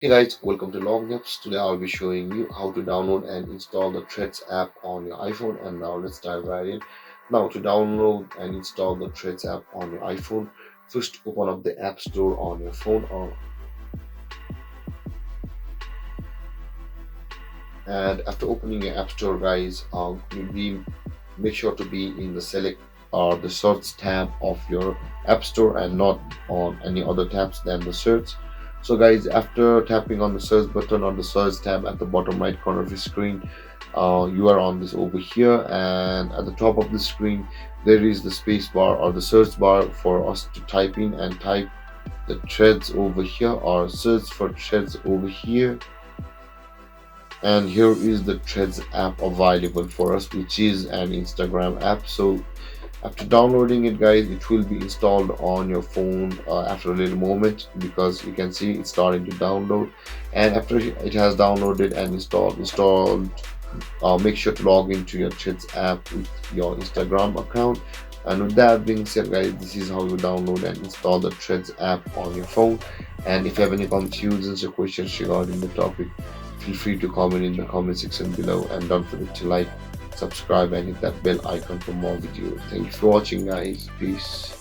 Hey guys, welcome to Long Tips. Today I'll be showing you how to download and install the Threads app on your iPhone. And now let's dive right in. Now to download and install the Threads app on your iPhone, first open up the App Store on your phone, and after opening your App Store, guys, make sure to be in the select or the search tab of your App Store and not on any other tabs than the search. So guys, after tapping on the search button on the search tab at the bottom right corner of your screen, you are on this over here, and at the top of the screen there is the space bar or the search bar for us to type in and type the threads over here or search for threads over here. And here is the threads app available for us, which is an Instagram app. So after downloading it, guys, it will be installed on your phone after a little moment, because you can see it's starting to download. And after it has downloaded and installed, make sure to log into your threads app with your Instagram account. And with that being said, guys, this is how you download and install the threads app on your phone. And if you have any confusions or questions regarding the topic, feel free to comment in the comment section below, and don't forget to like, subscribe, and hit that bell icon for more videos. Thank you for watching, guys. Peace.